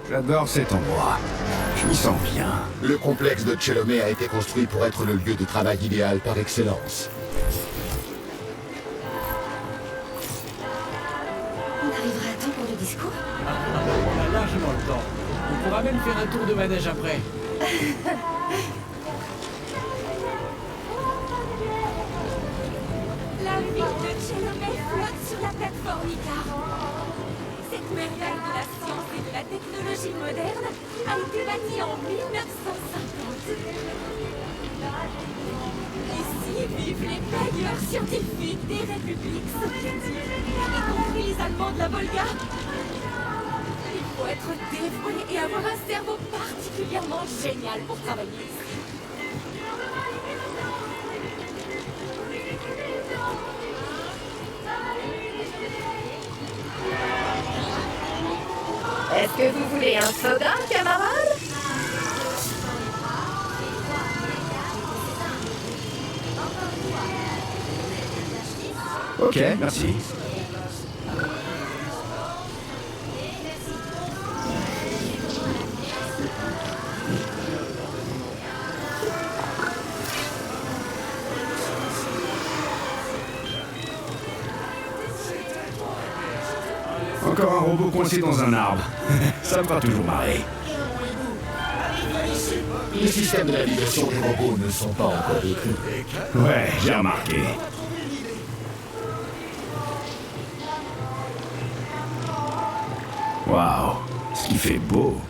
J'adore cet endroit. Je m'y sens bien. Le complexe de Tchelomé a été construit pour être le lieu de travail idéal par excellence. On arrivera à temps pour le discours? On a largement le temps. On pourra même faire un tour de manège après. La ville de Tchelomé flotte sur la plateforme Icar. Cette merveille de la science et de la technologie moderne a été bâtie en 1950. Ici vivent les meilleurs scientifiques des républiques soviétiques, y compris les Allemands de la Volga. Il faut être dévoué et avoir un cerveau particulièrement génial pour travailler ici. Est-ce que vous voulez un soda, camarade? Ok, merci. Encore un robot coincé dans un arbre. Ça me fera toujours marrer. Les systèmes de navigation des robots ne sont pas encore écrits. Ouais, j'ai remarqué. Waouh, ce qui fait beau.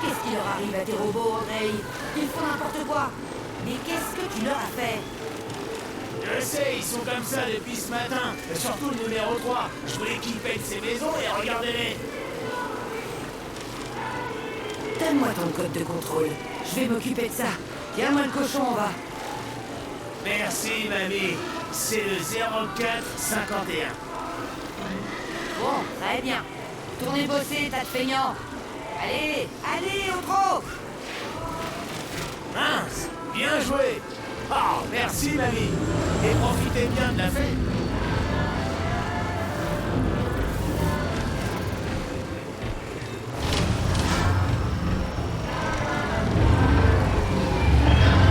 Qu'est-ce qui leur arrive à tes robots, Andrei? Ils font n'importe quoi. Mais qu'est-ce que tu leur as fait? Je sais, ils sont comme ça depuis ce matin. Et surtout le numéro 3. Je voulais qu'ils pètent ces maisons et regardez-les. Donne-moi ton code de contrôle. Je vais m'occuper de ça. Tiens-moi le cochon, on va. Merci, mamie. C'est le 0451. Bon, très bien. Tournez bosser, tas de feignants. Allez, allez, au trot! Mince, bien joué. Oh, merci, mamie. Et profitez bien de la fête.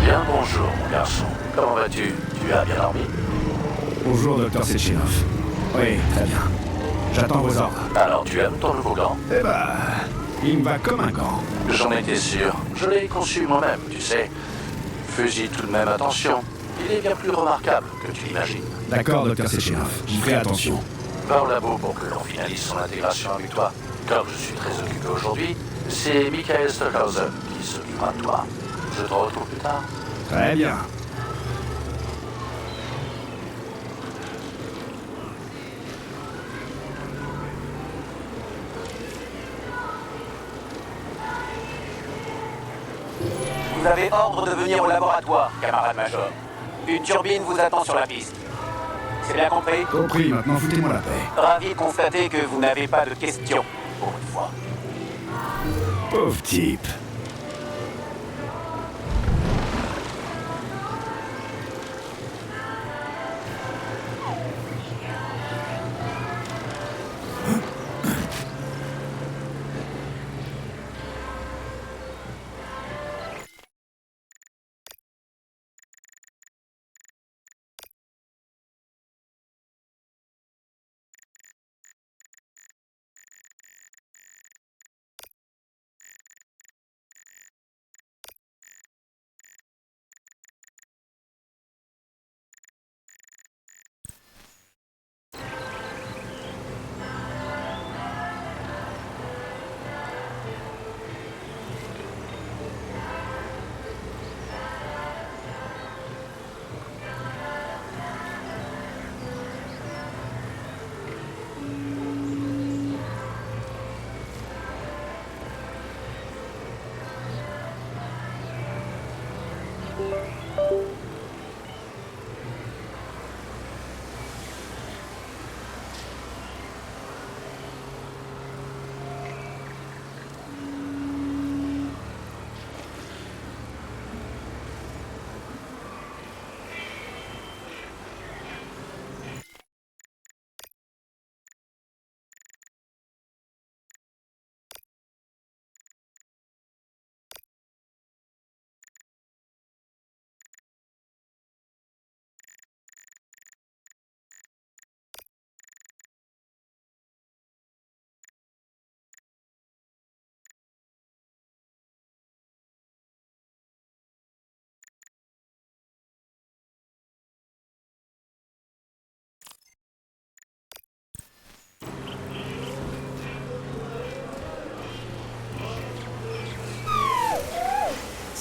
Bien bonjour, mon garçon. Comment vas-tu? Tu as bien dormi? Bonjour, docteur Sechenov. Oui, très bien. J'attends vos ordres. Alors, tu aimes ton nouveau gant? Eh ben, il me va comme un gant. J'en étais sûr. Je l'ai conçu moi-même, tu sais. Fais-y tout de même attention. Il est bien plus remarquable que tu l'imagines. D'accord, docteur Sechenov. J'y ferai attention. Va au labo pour que l'on finalise son intégration avec toi. Comme je suis très occupé aujourd'hui, c'est Michael Stockhausen qui s'occupera de toi. Je te retrouve plus tard. Très bien. Vous avez ordre de venir au laboratoire, camarade major. Une turbine vous attend sur la piste. C'est bien compris? Compris, maintenant foutez-moi la paix. Ravi de constater que vous n'avez pas de questions, pour une fois. Pauvre type.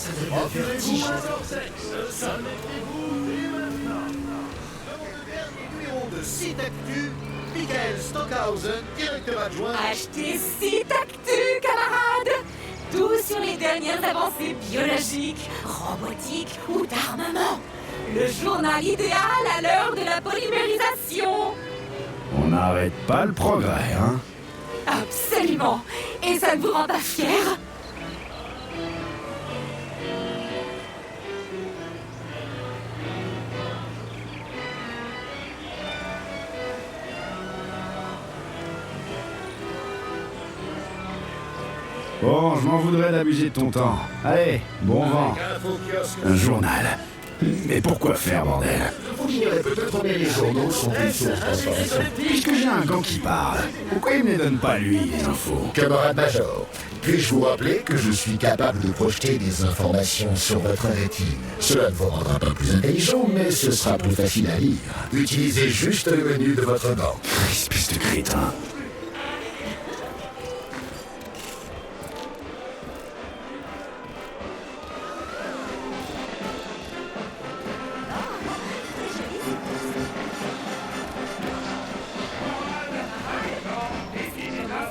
Ça donne le vertige. Numéro de Site Actu, Michael Stockhausen, directeur adjoint. Achetez Site Actu, camarades! Tout sur les dernières avancées biologiques, robotiques ou d'armement. Le journal idéal à l'heure de la polymérisation. On n'arrête pas le progrès, hein? Absolument. Et ça ne vous rend pas fier? Bon, je m'en voudrais d'abuser de ton temps. Allez, bon vent. Un journal. Mais pourquoi faire, bordel? Vous l'ignorez peut-être, mais les journaux sont une source d'information. Puisque j'ai un gant qui parle, pourquoi il me les donne pas lui, les infos? Camarade Major, puis-je vous rappeler que je suis capable de projeter des informations sur votre rétine? Cela ne vous rendra pas plus intelligent, mais ce sera plus facile à lire. Utilisez juste le menu de votre gant. Espèce de crétin.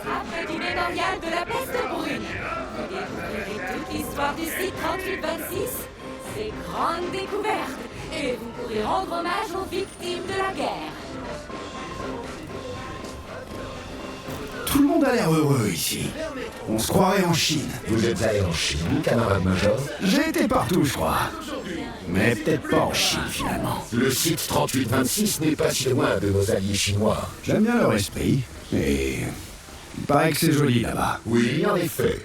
Après du mémorial de la peste brune, vous découvrirez toute l'histoire du site 3826, ses grandes découvertes, et vous pourrez rendre hommage aux victimes de la guerre. Tout le monde a l'air heureux ici. On se croirait en Chine. Vous êtes allé en Chine, camarade Major? J'ai été partout, je crois. Mais peut-être pas en Chine, finalement. Le site 3826 n'est pas si loin de nos alliés chinois. J'aime bien leur esprit. Et... il paraît que c'est joli, là-bas. Oui, en effet.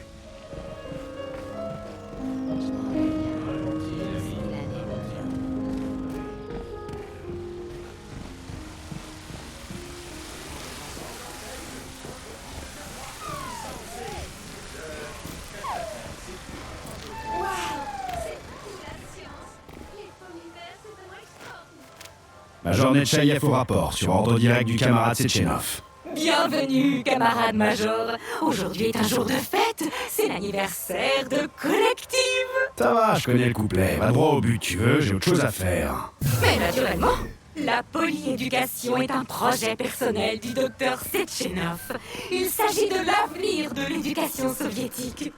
Major Netchaïev au rapport, sur ordre direct du camarade Sechenov. Bienvenue, camarade Major. Aujourd'hui est un jour de fête. C'est l'anniversaire de Collective. Ça va, je connais le couplet. Va droit au but, tu veux, j'ai autre chose à faire. Mais naturellement, la polyéducation est un projet personnel du docteur Sechenov. Il s'agit de l'avenir de l'éducation soviétique.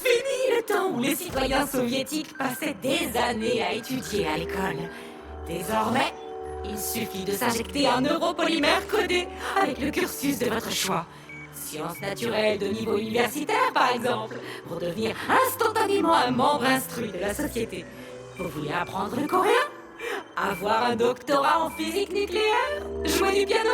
Fini le temps où les citoyens soviétiques passaient des années à étudier à l'école. Désormais, il suffit de s'injecter un neuropolymère codé avec le cursus de votre choix. Sciences naturelles de niveau universitaire, par exemple, pour devenir instantanément un membre instruit de la société. Vous voulez apprendre le coréen? Avoir un doctorat en physique nucléaire? Jouer du piano?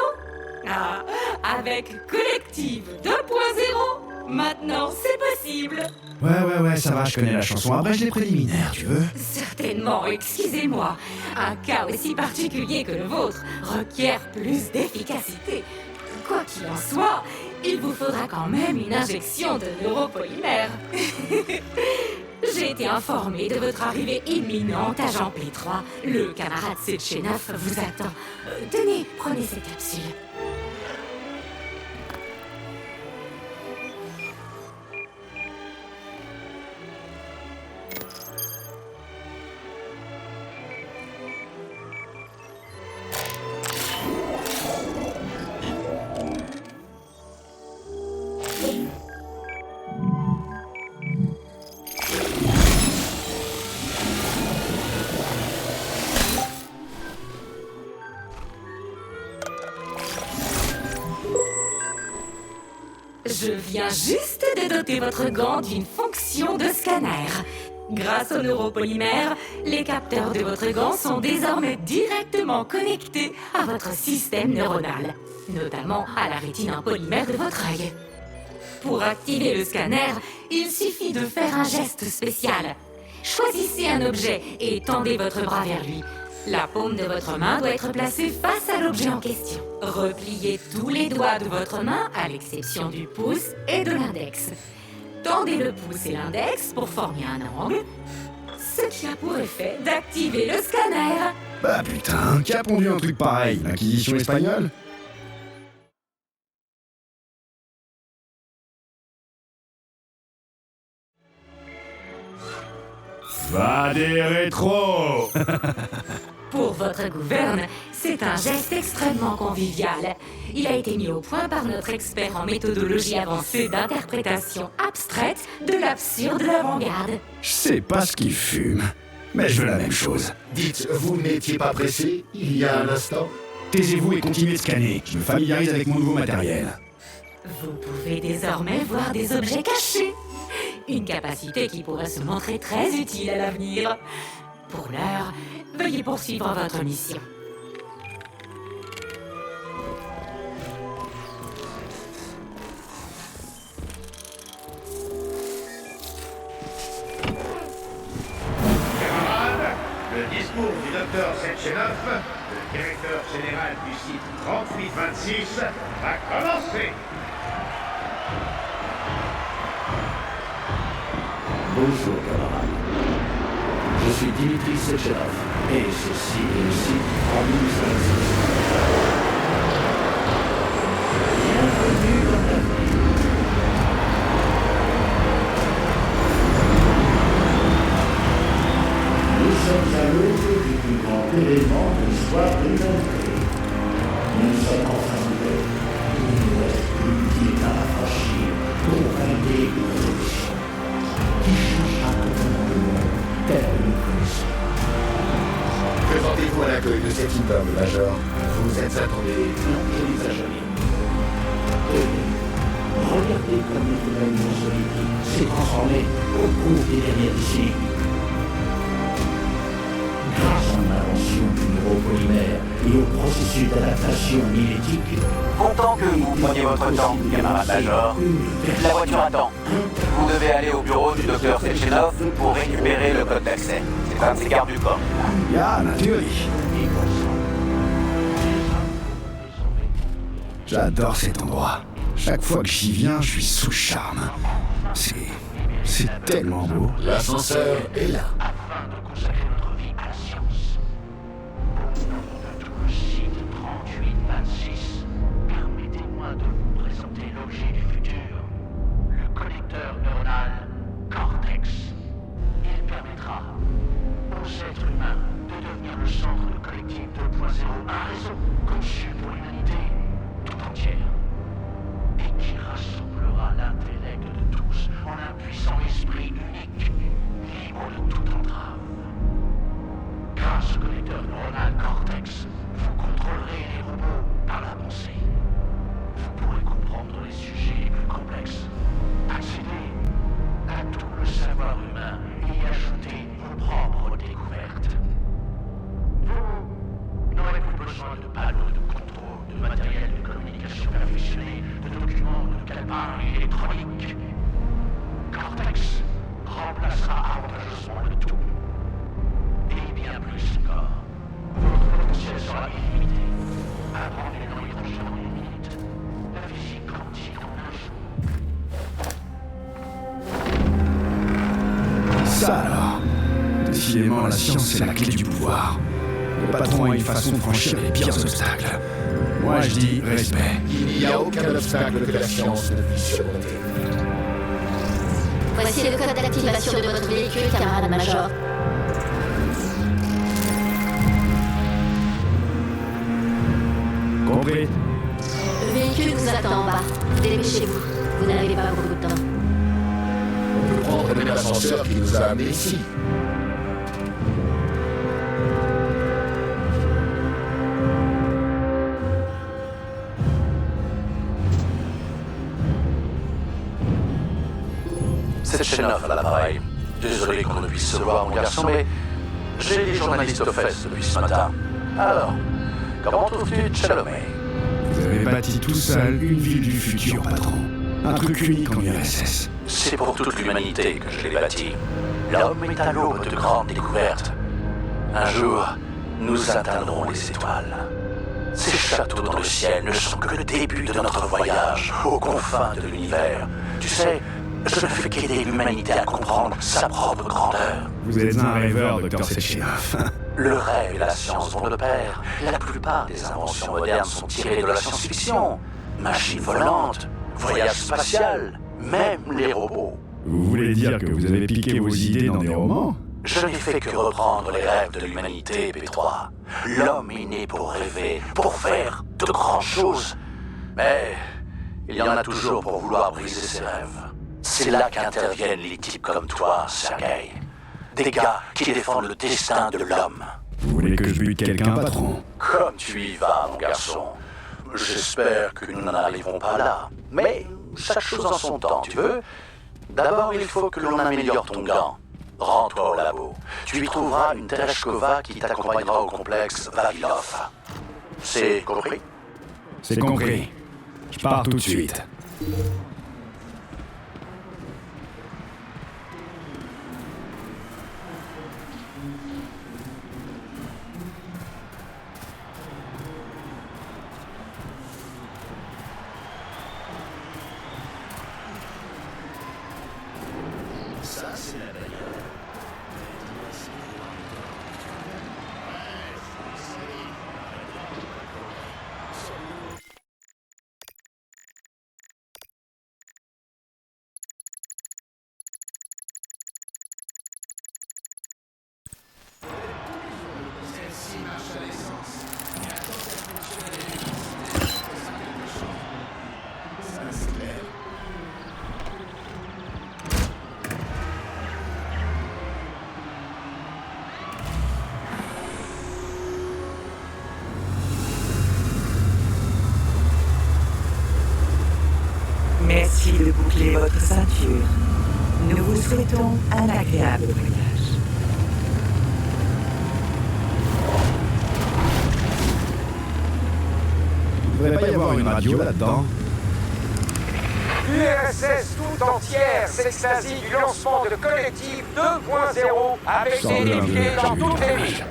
Ah, avec Collective 2.0, maintenant c'est possible. Ouais, ça va, je connais la chanson. Abrège les préliminaires, tu veux? Certainement, excusez-moi. Un cas aussi particulier que le vôtre requiert plus d'efficacité. Quoi qu'il en soit, il vous faudra quand même une injection de neuropolymère. J'ai été informé de votre arrivée imminente à Jean P3. Le camarade Sechenov vous attend. Tenez, prenez cette capsule. Je viens juste de doter votre gant d'une fonction de scanner. Grâce au neuropolymère, les capteurs de votre gant sont désormais directement connectés à votre système neuronal, notamment à la rétine en polymère de votre œil. Pour activer le scanner, il suffit de faire un geste spécial. Choisissez un objet et tendez votre bras vers lui. La paume de votre main doit être placée face à l'objet en question. Repliez tous les doigts de votre main, à l'exception du pouce et de l'index. Tendez le pouce et l'index pour former un angle, ce qui a pour effet d'activer le scanner. Bah putain, qui a pondu un truc pareil? L'Inquisition espagnole? Va des rétros. Pour votre gouverne, c'est un geste extrêmement convivial. Il a été mis au point par notre expert en méthodologie avancée d'interprétation abstraite de l'absurde de l'avant-garde. Je sais pas ce qu'il fume, mais je veux la même chose. Dites, vous n'étiez pas pressé il y a un instant? Taisez-vous et continuez de scanner. Je me familiarise avec mon nouveau matériel. Vous pouvez désormais voir des objets cachés. Une capacité qui pourrait se montrer très utile à l'avenir. Pour l'heure, veuillez poursuivre votre mission. Camarades, le discours du docteur Sechenov, le directeur général du site 3826, va commencer. Bonjour camarades. Je suis Dimitri Sechenov, et ceci est le site 3826. Bienvenue dans l'avenir. Nous sommes à l'aube du plus grand événement de l'histoire de l'humanité. Nous sommes enfin ouverts. Il ne nous reste plus qu'une étape à franchir pour valider une révolution qui changera totalement le monde tel que nous connaissons. Présentez-vous à l'accueil de cet immeuble, Major. Vous êtes attendu. Non, je n'exagère rien. Tenez, regardez comme l'économie soviétique s'est transformée au cours des dernières décennies. Grâce à l'invention du neuropolymère et au processus d'adaptation mimétique, Content que vous preniez votre temps, camarade Major. La voiture attend. Vous devez aller au bureau du docteur Sechenov pour récupérer le code d'accès. C'est un de ses gardes du corps. Ja, natürlich. J'adore cet endroit. Chaque fois que j'y viens, je suis sous le charme. C'est tellement beau. L'ascenseur est là. afin de consacrer notre vie à la science. Au nom de tout le site 3826, permettez-moi de vous présenter l'objet du futur, le connecteur neuronal Cortex. Il permettra aux êtres humains de devenir le centre de collectif 2.0, un réseau conçu pour l'humanité tout entière et qui rassemblera l'intellect de tous en un puissant esprit unique, libre de toute entrave. Grâce au connecteur neuronal Cortex, vous contrôlerez les robots par la pensée. Vous pourrez comprendre les sujets les plus complexes, accéder à tout le savoir humain et y ajouter vos propres découvertes. Vous n'aurez plus besoin de panneaux de contrôle, de matériel de communication perfectionné, de documents, de calepins électroniques. Cortex remplacera avantageusement le tout. Et bien plus encore, votre potentiel sera illimité. Apprenez dans l'hydrogène en une minute, la physique quantique en un jour. Ça alors. Décidément, la science, c'est la clé du pouvoir. Le patron a une façon de franchir les pires obstacles. Moi, je dis respect. Il n'y a aucun obstacle que la science ne puisse surmonter. Voici le code d'activation de votre véhicule, camarade Major. Compris? Le véhicule vous attend en bas. Dépêchez-vous. Vous n'avez pas beaucoup de temps. On peut prendre même l'ascenseur qui nous a amenés ici. C'est Sechenov à l'appareil. Désolé qu'on ne puisse se voir, mon garçon, mais j'ai des journalistes aux fesses depuis ce matin. Alors, comment trouves-tu Chalamet? Vous avez bâti tout seul une ville du futur, patron. Un truc unique en URSS. C'est pour toute l'humanité que je l'ai bâti. L'homme est à l'aube de grandes découvertes. Un jour, nous atteindrons les étoiles. Ces châteaux dans le ciel ne sont que le début de notre voyage aux confins de l'univers. Tu sais, je ne fais qu'aider l'humanité à comprendre sa propre grandeur. Vous êtes un rêveur, docteur Sechenov. Le rêve et la science vont de pair. La plupart des inventions modernes sont tirées de la science-fiction. Machines volantes, voyage spatial, même les robots. Vous voulez dire que vous avez piqué vos idées dans des romans? Je n'ai fait que reprendre les rêves de l'humanité, P3. L'homme est né pour rêver, pour faire de grandes choses. Mais il y en a toujours pour vouloir briser ses rêves. C'est là qu'interviennent les types comme toi, Sergei. Des gars qui défendent le destin de l'homme. Vous voulez que je bute quelqu'un, patron? Comme tu y vas, mon garçon. J'espère que nous n'en arriverons pas là. Mais chaque chose en son temps, tu veux? D'abord, il faut que l'on améliore ton gant. Rends-toi au labo. Tu y trouveras une Tereshkova qui t'accompagnera au complexe Vavilov. C'est compris? C'est compris. Je pars tout de suite. Ça, c'est la bagnole. Celle-ci marche à l'essence. Et à quand elle fonctionne à l'hélice, ça c'est clair. Merci de boucler votre ceinture. Nous vous souhaitons un agréable voyage. Il ne devrait pas y avoir une radio là-dedans? L'URSS tout entière s'extasie du lancement de Collectif 2.0 avec des défilés dans toutes les villes.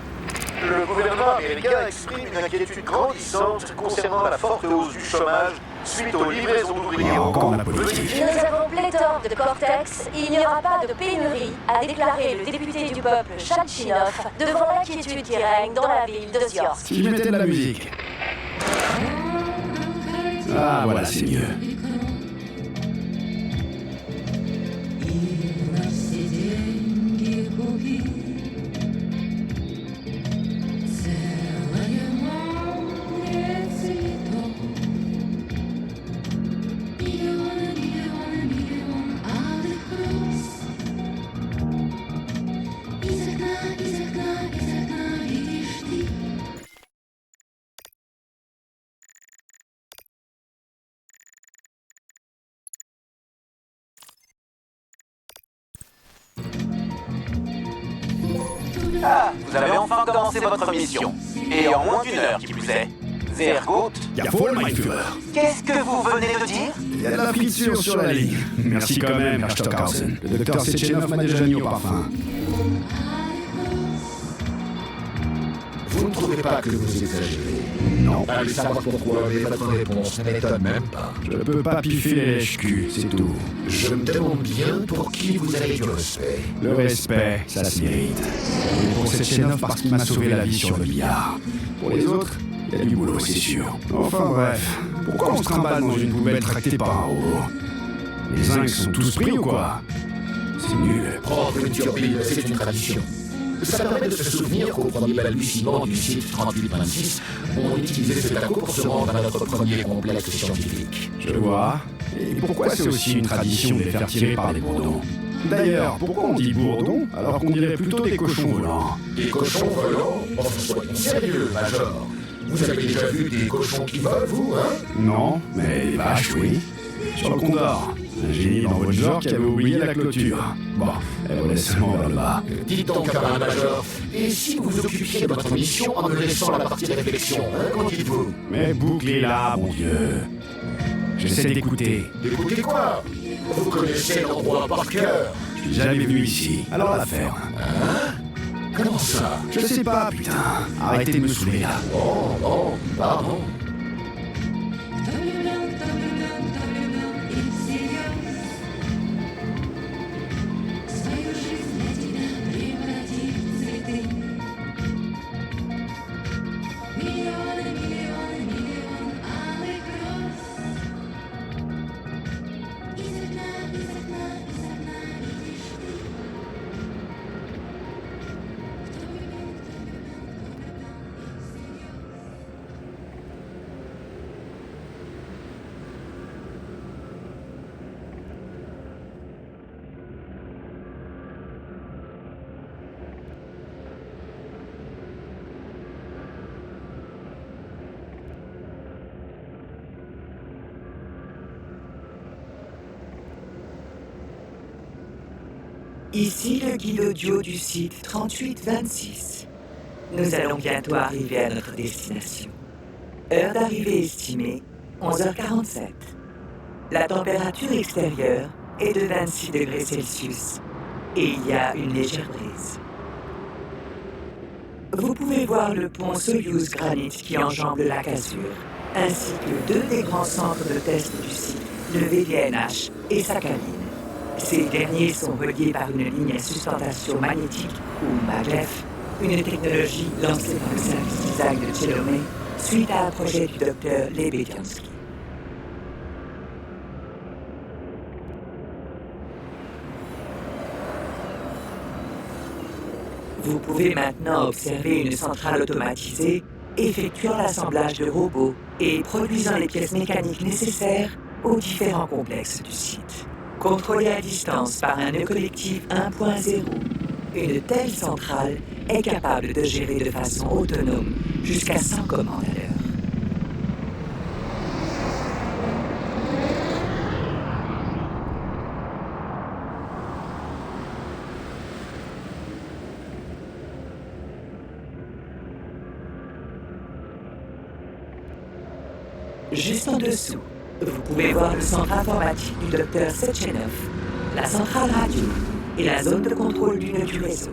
Le gouvernement américain exprime une inquiétude grandissante concernant la forte hausse du chômage suite aux livraisons d'ouvriers. Encore la politique. Nous avons pléthore de Cortex. Il n'y aura pas de pénurie, a déclaré le député du peuple Chatchinov devant l'inquiétude qui règne dans la ville de Ziorsk. Si je mettais de la musique. Ah, voilà, c'est mieux. Ah, vous avez enfin commencé votre mission. Et en moins d'une heure, qui plus est. Zergout. Y'a Fall, my Führer. Qu'est-ce que vous venez de dire? Il y a de la friture sur la ligne. Merci quand même, Herr Stockhausen. Le docteur Sechenov m'a déjà mis au parfum. Vous ne trouvez pas que vous exagérez? Non. Allez savoir pourquoi, mais votre réponse ne m'étonne même pas. Je peux pas piffer les lèches-culs, c'est tout. Je me demande bien pour qui vous avez du respect. Le respect, ça se mérite. Et pour Sechenov parce qu'il m'a sauvé la vie sur le billard. Pour les autres, il y a du boulot, c'est sûr. Enfin bref, pourquoi on se trimballe dans une poubelle tractée par un robot? Les zincs sont tous pris ou quoi? C'est nul. Prendre une turbine, c'est une tradition. Ça permet de se souvenir qu'au premier balbutiement du site 3826, on utilisait ce taco pour se rendre à notre premier complexe scientifique. Je vois. Et pourquoi c'est aussi une tradition de les faire tirer par des bourdons? D'ailleurs, pourquoi on dit bourdons alors qu'on dirait plutôt des cochons volants? Des cochons volants? Enfin, soyons sérieux, Major. Vous avez déjà vu des cochons qui volent, vous, hein? Non, mais des vaches, oui. Sur le Condor. Un génie dans votre genre qui avait oublié la clôture. Bon, elle volait seulement vers le bas. Dites donc, camarade Major, et si vous occupiez de votre mission en me laissant la partie de réflexion, hein, qu'en dites-vous? Mais bouclez-la, mon Dieu. J'essaie d'écouter. D'écouter quoi? Vous connaissez l'endroit par cœur. Je suis jamais venu ici. Alors la ferme. Hein? Comment ça? Je sais pas, putain. Arrêtez de me saouler là. Oh, pardon. Ici le guide audio du site 3826. Nous allons bientôt arriver à notre destination. Heure d'arrivée estimée, 11h47. La température extérieure est de 26 degrés Celsius et il y a une légère brise. Vous pouvez voir le pont Soyouz Granite qui enjambe le lac Azur, ainsi que 2 des grands centres de test du site, le VDNH et Sakhalin. Ces derniers sont reliés par une ligne à sustentation magnétique, ou maglev, une technologie lancée par le service design de Chelomey suite à un projet du docteur Lebediansky. Vous pouvez maintenant observer une centrale automatisée effectuant l'assemblage de robots et produisant les pièces mécaniques nécessaires aux différents complexes du site. Contrôlée à distance par un nœud collectif 1.0, une telle centrale est capable de gérer de façon autonome jusqu'à 100 commandes à l'heure. Juste en dessous, vous pouvez voir le centre informatique du docteur Sechenov, la centrale radio et la zone de contrôle du nœud du réseau.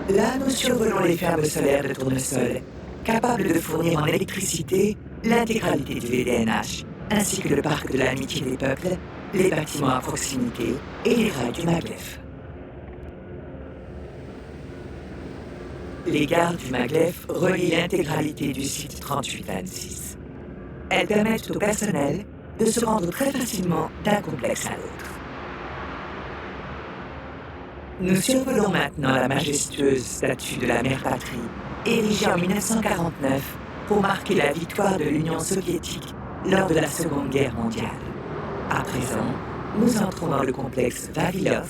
Là, nous survolons les fermes solaires de Tournesol, capables de fournir en électricité l'intégralité du VDNH, ainsi que le parc de l'amitié des peuples, les bâtiments à proximité et les rails du maglev. Les gares du maglev relient l'intégralité du site 3826. Elles permettent au personnel de se rendre très facilement d'un complexe à l'autre. Nous survolons maintenant la majestueuse statue de la mère patrie, érigée en 1949 pour marquer la victoire de l'Union soviétique lors de la Seconde Guerre mondiale. À présent, nous entrons dans le complexe Vavilov,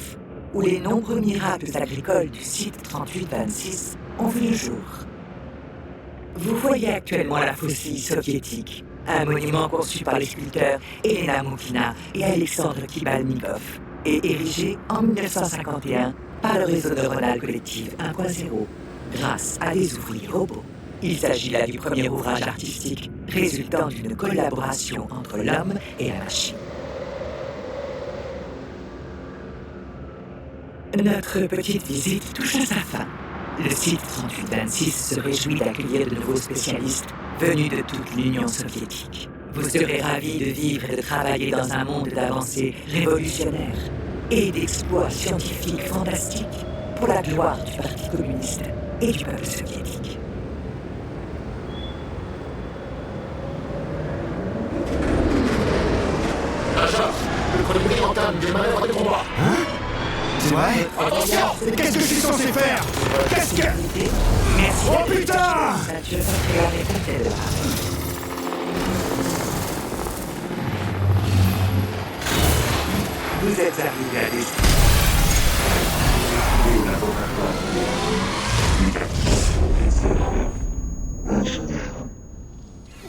où les nombreux miracles agricoles du site 3826 ont vu le jour. Vous voyez actuellement la faucille soviétique, un monument conçu par les sculpteurs Elena Moukina et Alexandre Kibalnikov, et érigé en 1951 par le réseau neuronal collectif 1.0, grâce à des ouvriers robots. Il s'agit là du premier ouvrage artistique résultant d'une collaboration entre l'homme et la machine. Notre petite visite touche à sa fin. Le site 3826 se réjouit d'accueillir de nouveaux spécialistes venus de toute l'Union soviétique. Vous serez ravis de vivre et de travailler dans un monde d'avancées révolutionnaires et d'exploits scientifiques fantastiques pour la gloire du Parti communiste et du peuple soviétique. Major, le colibri entame des manœuvres de combat. Hein? C'est vrai? Attention! Qu'est-ce que je suis censé faire? Qu'est-ce que... Merci. Oh putain! Vous êtes arrivé à destination.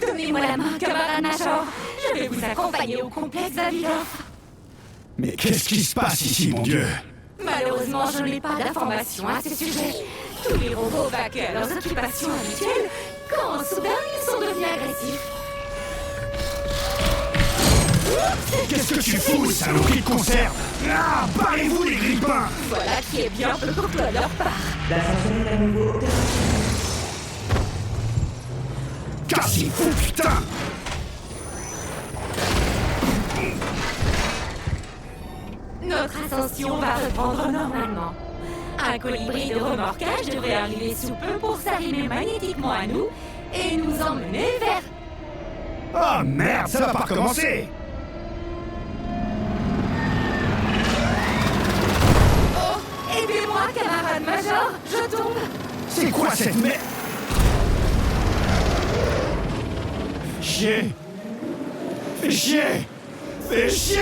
Donnez-moi la main, camarade Major. Je vais vous accompagner au complexe Vavilov. Mais qu'est-ce qui se passe ici, mon Dieu? Malheureusement, je n'ai pas d'informations à ce sujet. Tous les robots vaquent à leurs occupations habituelles quand soudain ils sont devenus agressifs. Qu'est-ce que tu fous, saloperie de conserve? Ah, barrez-vous les grippins! Voilà qui est bien peu courtois de leur part. L'ascenseur est à nouveau opérationnel. Cassez-vous, putain! Notre ascension va reprendre normalement. Un colibri de remorquage devrait arriver sous peu pour s'arrimer magnétiquement à nous et nous emmener vers... Ah merde, ça va pas recommencer! Oh, aidez-moi, camarade Major, je tombe. C'est quoi cette merde? Chier! Fais chier! Fais chier!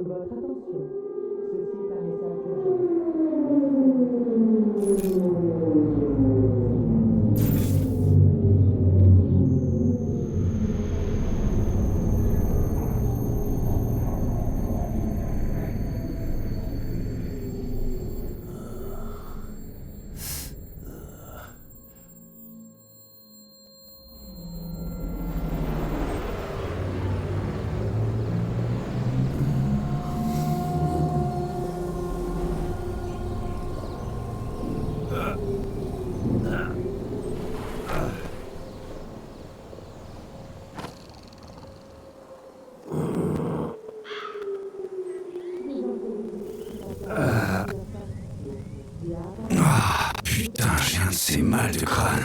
Votre attention. Ceci est un message Putain, j'ai un de ces mal de crâne.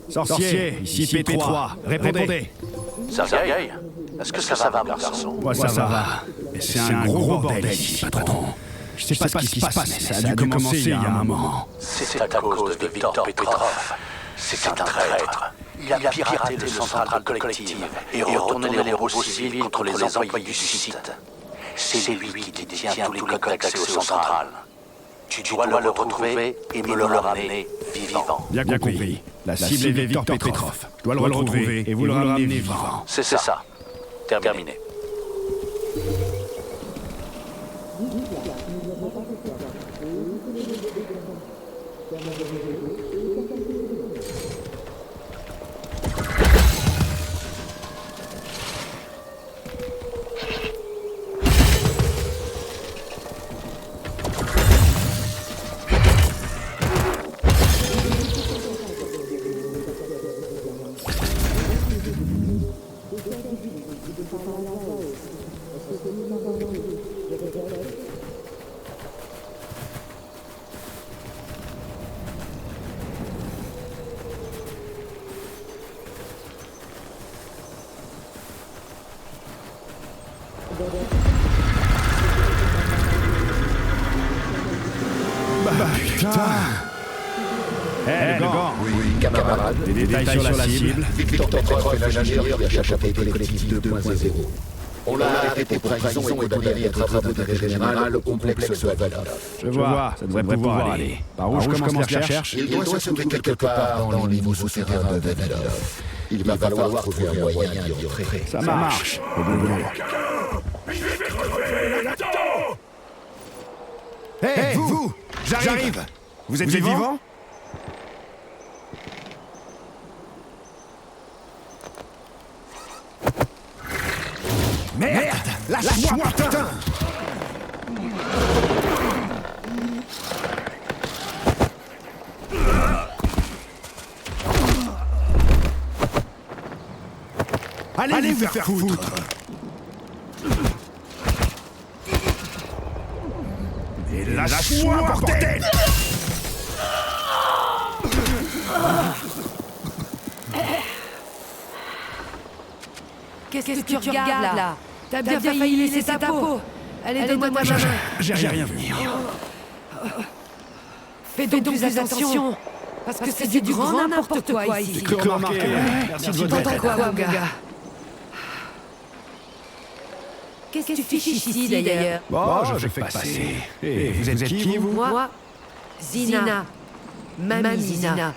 Sorcier, ici P3, répondez. Sergueï, est-ce que ça va, mon garçon? Moi, ça va. Mais c'est un gros bordel ici, patron. Je sais pas ce qui se passe, mais ça a dû commencer il y a un moment. C'est à cause de Victor Petrov. C'est un traître. Il a piraté le central collective et retourné les robots civils contre les employés du site. C'est lui qui détient tous les codes d'accès au central. Tu dois le retrouver et me le ramener vivant. Bien compris. La cible est Victor Petrov. Je dois le retrouver et vous le ramener vivant. C'est ça. Terminé. Putain! Le gant. Oui, camarade. Des détails sur la cible. Victor Petrov est l'ingénieur qui a chapeauté collectif 2.0. On l'a arrêté pour trahison et condamné à travaux d'intérêt général au complexe de Avalov. Je vois, ça devrait pouvoir aller. Par où je commence la recherche? Il doit se trouver quelque part dans les niveaux souterrains de Avalov. Il va falloir trouver un moyen d'y entrer. Ça marche. Hé, vous! J'arrive! Vous êtes vivant? Merde! Lâche-moi, putain! Allez vous faire foutre! Et lâche-moi, bordel! Qu'est-ce que tu regardes là? T'as bien failli laisser ta peau. Allez, donne-moi ta main. J'ai rien venir. Fais donc plus attention. Parce que c'est du grand n'importe quoi ici. Merci de votre T'entends quoi, mon gars? Qu'est-ce que tu fiches ici, d'ailleurs? Bon, je fais passer. Et vous êtes qui, vous? Moi, Zina. Mamie Zina.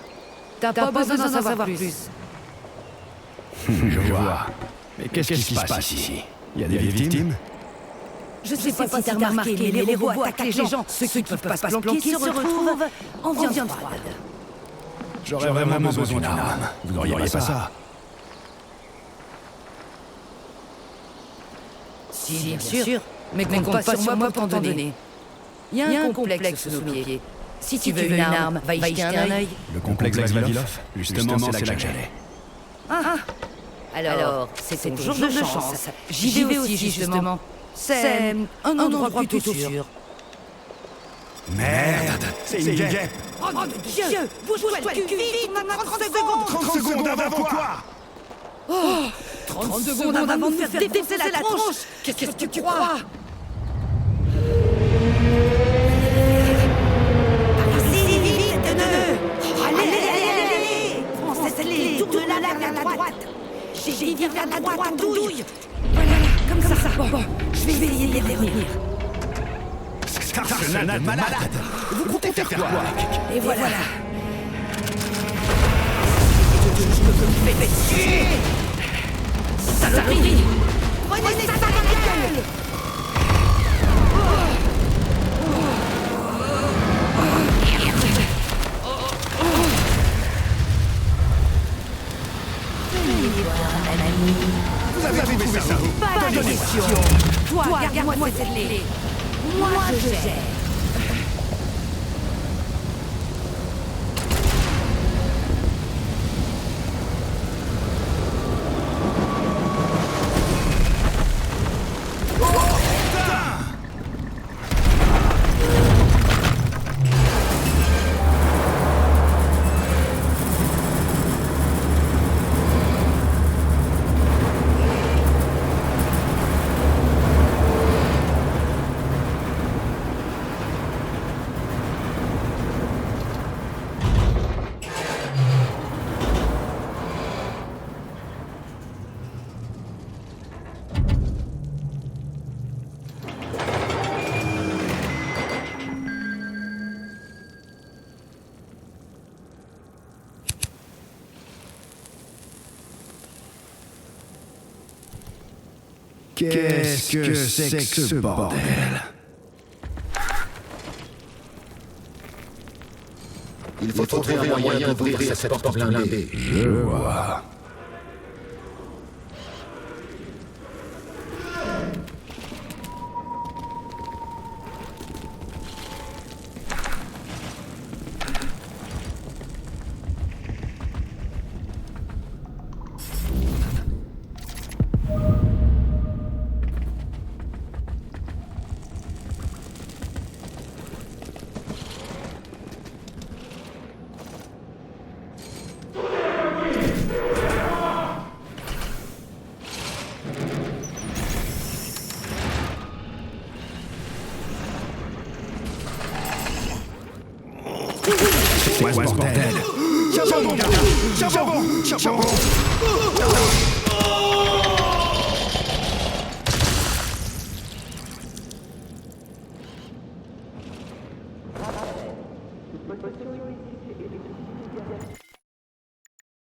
T'as pas besoin d'en savoir plus. Je vois. Mais qu'est-ce qui se passe ici? Il y a des victimes? Je sais pas si t'as remarqué, mais les robots attaquent les gens. Ceux qui peuvent pas se planquer se retrouvent en viande froide. J'aurais vraiment besoin d'une arme. Vous n'auriez pas ça? Si, bien sûr. Mais compte pas sur moi pour t'en donner. Il y a un complexe sous nos pieds. Si tu veux une arme, va y jeter un œil. Le complexe Vavilov, justement, c'est là que j'allais. Alors, c'est ton jour de chance. J'y vais aussi, justement. C'est un endroit plutôt sûr. Merde, c'est une guêpe. Oh mon Dieu, bouge-toi le cul vite, on a 30 secondes. 30 secondes avant quoi? 30 secondes avant de me faire défoncer la tronche. Qu'est-ce que tu crois? Allez, vite, allez. Prends-les, tourne-la vers la droite. J'ai dit vers la droite, douille. Voilà, comme ça. Bon, je vais essayer de les revenir. Arsenal de malade. Vous comptez faire quoi? Et voilà. Je me fais tuer. Saloperie. Prenez ça dans la gueule. Vous avez trouvé ça où? Pas de question. Toi, garde-moi cette clé. Moi, je gère. Qu'est-ce que c'est que ce bordel? Il faut trouver un moyen d'ouvrir cette porte blindée. Je vois. Ouais, ce bordel. Charbon.